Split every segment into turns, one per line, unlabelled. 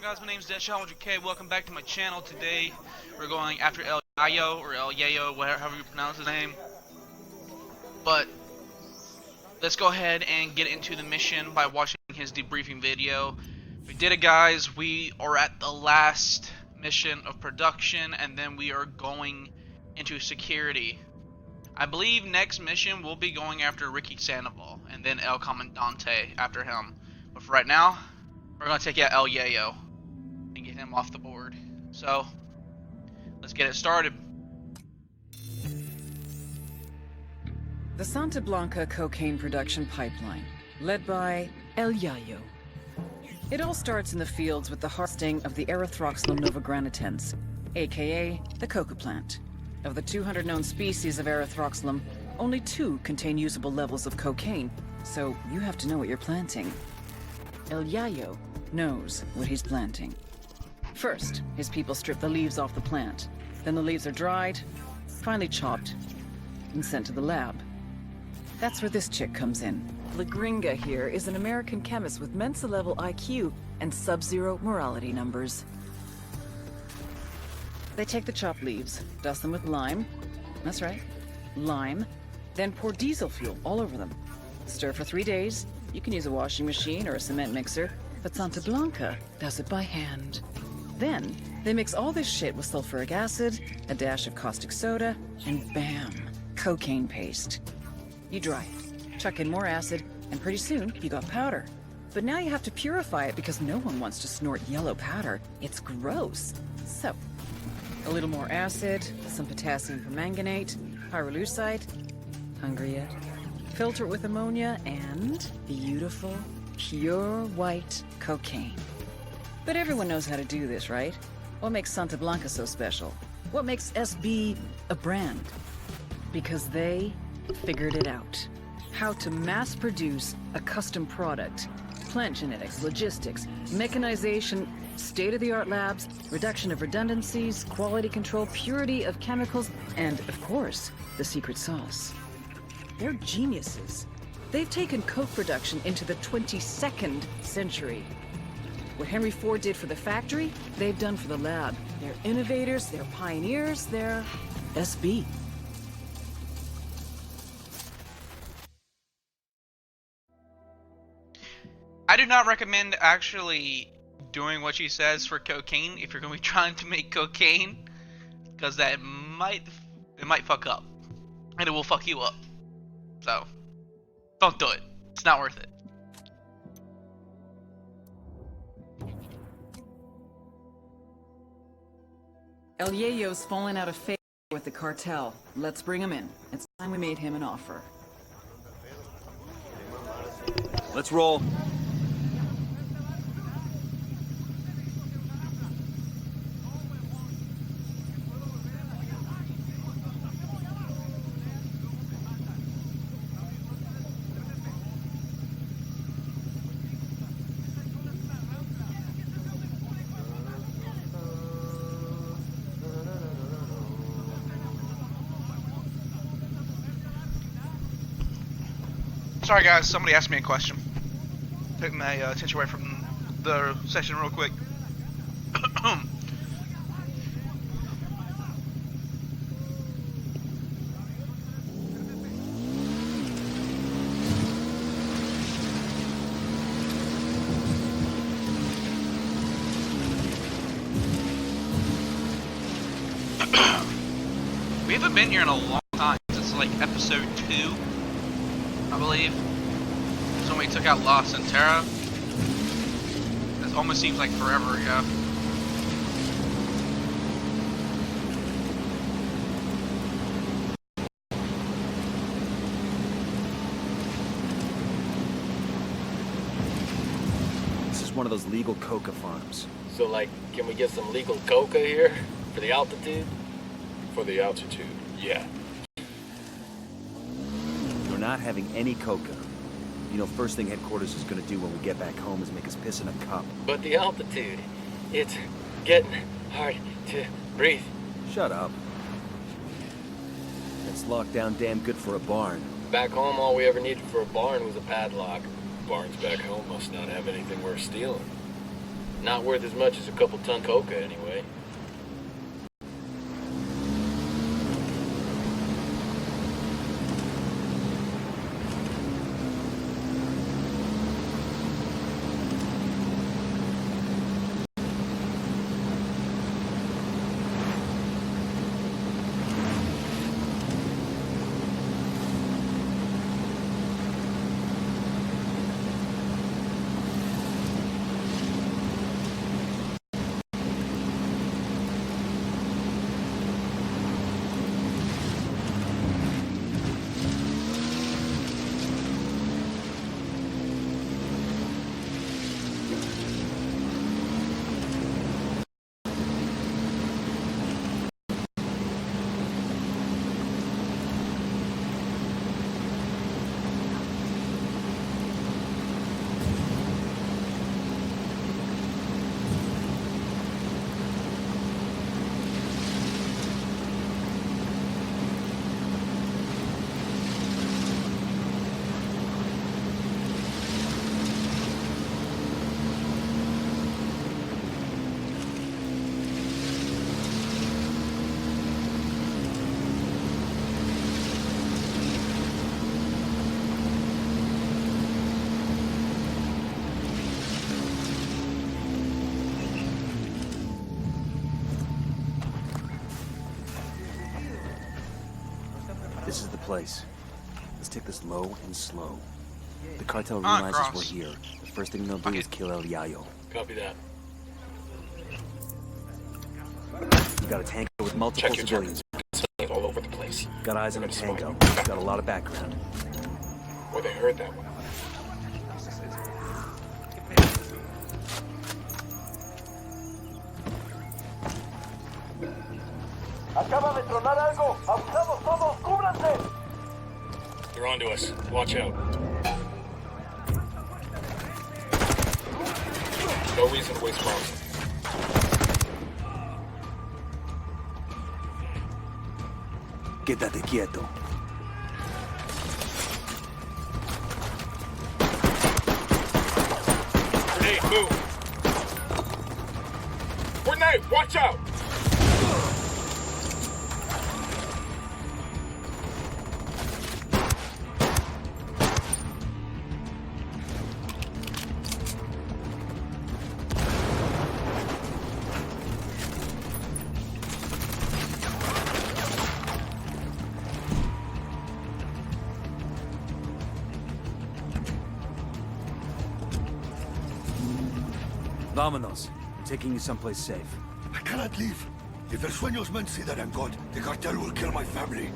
Guys? My name is Deadshot100K. Welcome back to my channel. Today we're going after YaYo or YaYo, however you pronounce his name. But let's go ahead and get into the mission by watching his debriefing video. We did it, guys. We are at the last mission of production, and then we are going into security. I believe next mission we'll be going after Ricky Sandoval, and then El Comandante after him. But for right now, we're going to take out YaYo and get him off the board. So, let's get it started.
The Santa Blanca cocaine production pipeline, led by YaYo. It all starts in the fields with the harvesting of the Erythroxylum novogranitens, aka the coca plant. Of the 200 known species of Erythroxylum, only 2 contain usable levels of cocaine, so you have to know what you're planting. YaYo knows what he's planting. First, his people strip the leaves off the plant. Then the leaves are dried, finally chopped, and sent to the lab. That's where this chick comes in. La Gringa here is an American chemist with Mensa-level IQ and sub-zero morality numbers. They take the chopped leaves, dust them with lime. That's right, lime. Then pour diesel fuel all over them. Stir for 3 days. You can use a washing machine or a cement mixer, but Santa Blanca does it by hand. Then, they mix all this shit with sulfuric acid, a dash of caustic soda, and bam, cocaine paste. You dry it, chuck in more acid, and pretty soon, you got powder. But now you have to purify it because no one wants to snort yellow powder. It's gross. So, a little more acid, some potassium permanganate, pyrolusite. Hungry yet? Filter it with ammonia, and beautiful, pure white cocaine. But everyone knows how to do this, right? What makes Santa Blanca so special? What makes SB a brand? Because they figured it out. How to mass produce a custom product. Plant genetics, logistics, mechanization, state-of-the-art labs, reduction of redundancies, quality control, purity of chemicals, and, of course, the secret sauce. They're geniuses. They've taken coke production into the 22nd century. What Henry Ford did for the factory, they've done for the lab. They're innovators, they're pioneers, they're SB.
I do not recommend actually doing what she says for cocaine if you're going to be trying to make cocaine, because it might fuck up, and it will fuck you up. So, don't do it. It's not worth it.
YaYo's fallen out of favor with the cartel. Let's bring him in. It's time we made him an offer.
Let's roll.
Sorry guys, somebody asked me a question. Took my attention away from the session real quick. We haven't been here in a long time. It's like episode 2. I believe. So when we took out La Centera. It almost seems like forever ago.
This is one of those legal coca farms.
So, like, can we get some legal coca here for the altitude?
For the altitude, yeah.
We're not having any coca. You know, first thing headquarters is gonna do when we get back home is make us piss in a cup.
But the altitude, it's getting hard to breathe.
Shut up. It's locked down damn good for a barn.
Back home, all we ever needed for a barn was a padlock.
Barns back home must not have anything worth stealing.
Not worth as much as a couple ton coca, anyway.
This is the place. Let's take this low and slow. The cartel
Ah,
realizes
cross.
we're here. The first thing they'll do
Okay.
is kill El YaYo.
Copy that.
We got a tango with multiple
Check your
civilians.
targets. All over the place.
Got eyes on a
That's
tango.
fine.
It's got a lot of background.
Or they heard that one.
Acaba de tronar algo. Abusados todos, cúbranse.
They're onto us. Watch out. No reason to waste bombs.
Quédate quieto.
Grenade, move! Grenade, watch out!
Vámonos. I'm taking you someplace safe.
I cannot leave. If El Sueños men see that I'm God, the cartel will kill my family.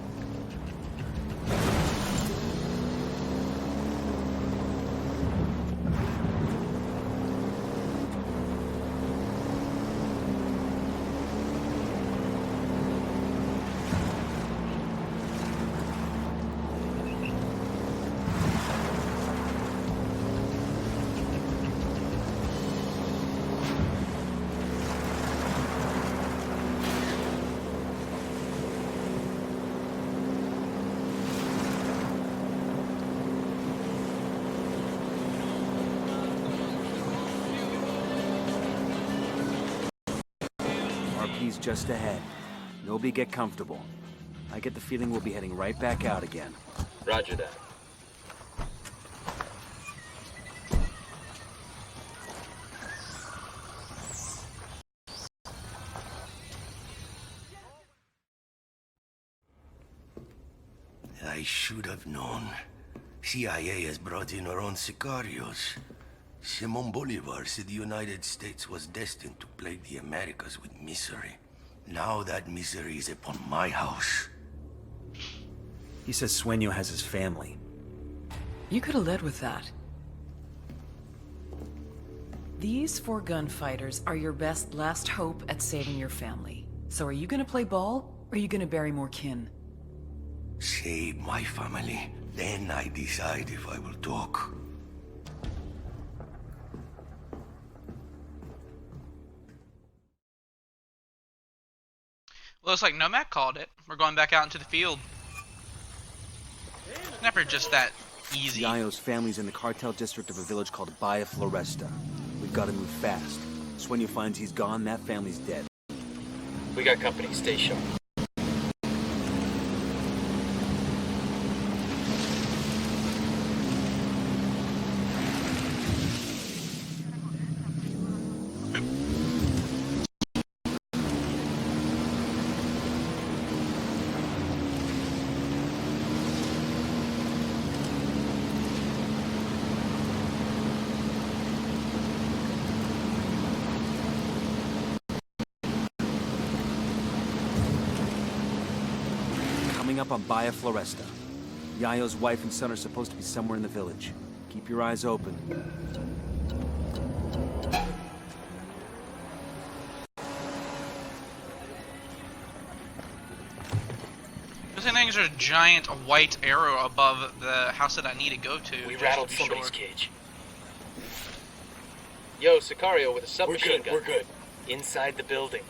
RP's just ahead. Nobody get comfortable. I get the feeling we'll be heading right back out again.
Roger that.
I should have known. CIA has brought in our own sicarios. Simon Bolivar said the United States was destined to plague the Americas with misery. Now that misery is upon my house.
He says Sueño has his family.
You could have led with that. These 4 gunfighters are your best last hope at saving your family. So are you gonna play ball, or are you gonna bury more kin?
Save my family, then I decide if I will talk.
Looks like Nomad called it. We're going back out into the field. It's never just that easy.
YaYo's family's in the cartel district of a village called Bahia Floresta. We've got to move fast. Sueño finds he's gone, that family's dead.
We got company. Stay sharp.
Coming up on Bahia Floresta. Yayo's wife and son are supposed to be somewhere in the village. Keep your eyes open.
This thing is a giant white arrow above the house that I need to go to.
We
just
rattled
to be
somebody's
sure.
cage. Yo, Sicario with a submachine gun.
We're good.
Inside the building.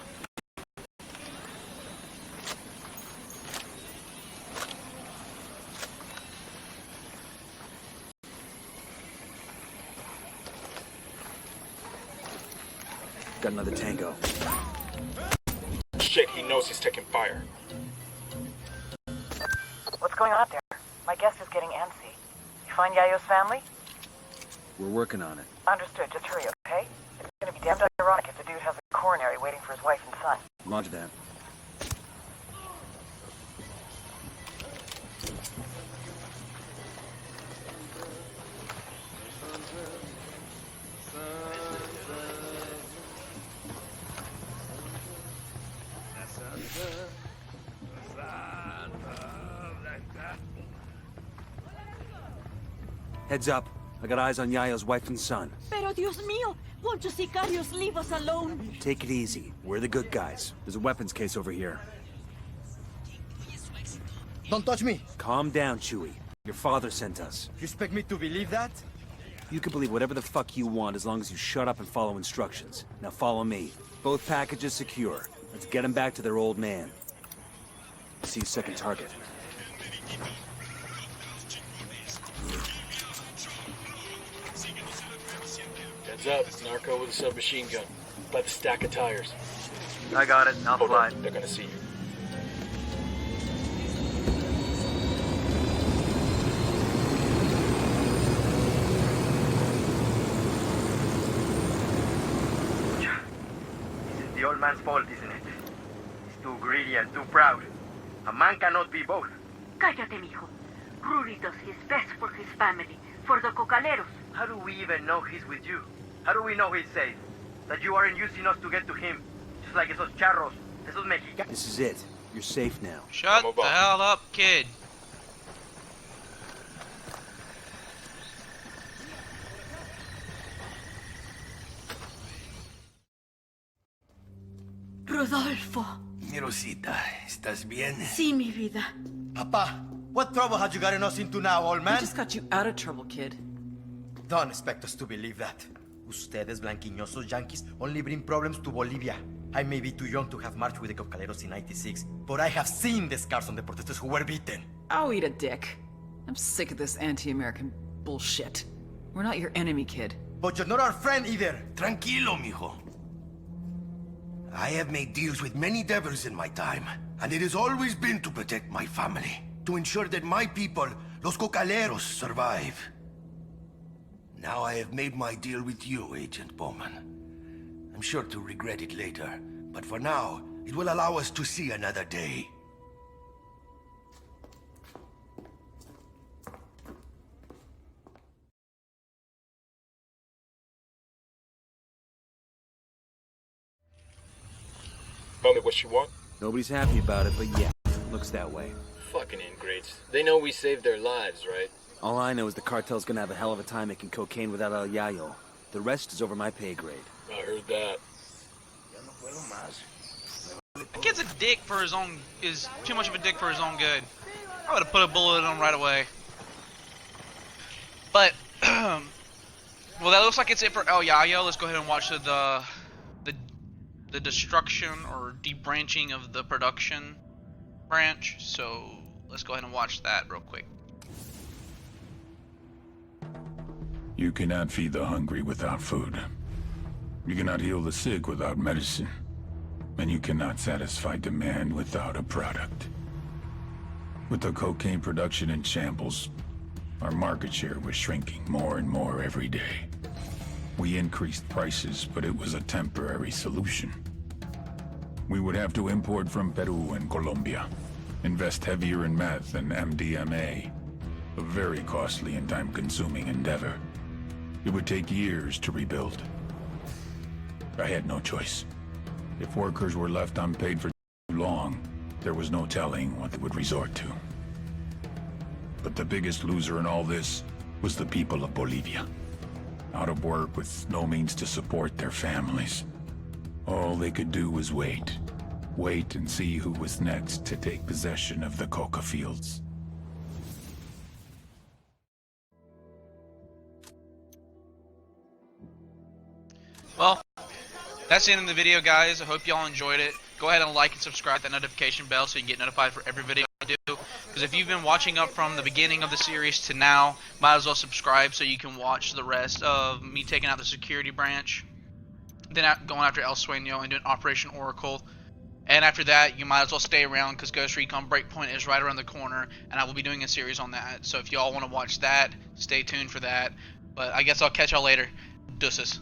Got another tango.
Shit, he knows he's taking fire.
What's going on out there? My guest is getting antsy. You find Yayo's family?
We're working on it.
Understood. Just hurry, okay? It's gonna be damned ironic if the dude has a coronary waiting for his wife and son.
Roger that. Heads up. I got eyes on Yayo's wife and son.
Pero Dios mío, won't you sicarios leave us alone?
Take it easy. We're the good guys. There's a weapons case over here.
Don't touch me!
Calm down, Chewie. Your father sent us.
You expect me to believe that?
You can believe whatever the fuck you want as long as you shut up and follow instructions. Now follow me. Both packages secure. Let's get them back to their old man. See second target.
Heads up, narco with a submachine gun. By the stack of tires.
I got it. I'll
Hold
fly.
on, they're gonna see you.
This is the old man's fault, isn't it? He's too greedy and too proud. A man cannot be both.
Cállate, mijo. Rudy does his best for his family, for the cocaleros.
How do we even know he's with you? How do we know he's safe? That you aren't using us to get to him? Just like esos charros, esos mexicanos.
This is it. You're safe now.
Shut
Move
the
on.
hell up, kid.
Rodolfo.
Mi Rosita, ¿estás bien?
Sí, mi vida.
Papa, what trouble had you gotten us into now, old
I
man?
just got you out of trouble, kid.
Don't expect us to believe that. Ustedes, blanquiñosos yankees, only bring problems to Bolivia. I may be too young to have marched with the cocaleros in '96, but I have seen the scars on the protesters who were beaten.
I'll eat a dick. I'm sick of this anti-American bullshit. We're not your enemy, kid.
But you're not our friend either.
Tranquilo, mijo. I have made deals with many devils in my time, and it has always been to protect my family, to ensure that my people, los cocaleros, survive. Now I have made my deal with you, Agent Bowman. I'm sure to regret it later, but for now, it will allow us to see another day.
Tell me what you want.
Nobody's happy about it, but yeah, looks that way.
Fucking ingrates. They know we saved their lives, right?
All I know is the cartel's gonna have a hell of a time making cocaine without El YaYo. The rest is over my pay grade.
I heard that.
The kid's a dick for his own, is too much of a dick for his own good. I would have put a bullet in him right away. But, well, that looks like it's it for El YaYo. Let's go ahead and watch the destruction or debranching of the production branch. So let's go ahead and watch that real quick.
You cannot feed the hungry without food. You cannot heal the sick without medicine, and you cannot satisfy demand without a product. With the cocaine production in shambles, our market share was shrinking more and more every day. We increased prices, but it was a temporary solution. We would have to import from Peru and Colombia, invest heavier in meth and MDMA, a very costly and time-consuming endeavor. It would take years to rebuild. I had no choice. If workers were left unpaid for too long, there was no telling what they would resort to. But the biggest loser in all this was the people of Bolivia. Out of work with no means to support their families. All they could do was wait. Wait and see who was next to take possession of the coca fields.
Well, that's the end of the video, guys. I hope y'all enjoyed it. Go ahead and like and subscribe to that notification bell so you can get notified for every video I do. Because if you've been watching up from the beginning of the series to now, might as well subscribe so you can watch the rest of me taking out the security branch, then going after El Sueño and doing Operation Oracle. And after that, you might as well stay around because Ghost Recon Breakpoint is right around the corner, and I will be doing a series on that. So if y'all want to watch that, stay tuned for that. But I guess I'll catch y'all later. Deuces.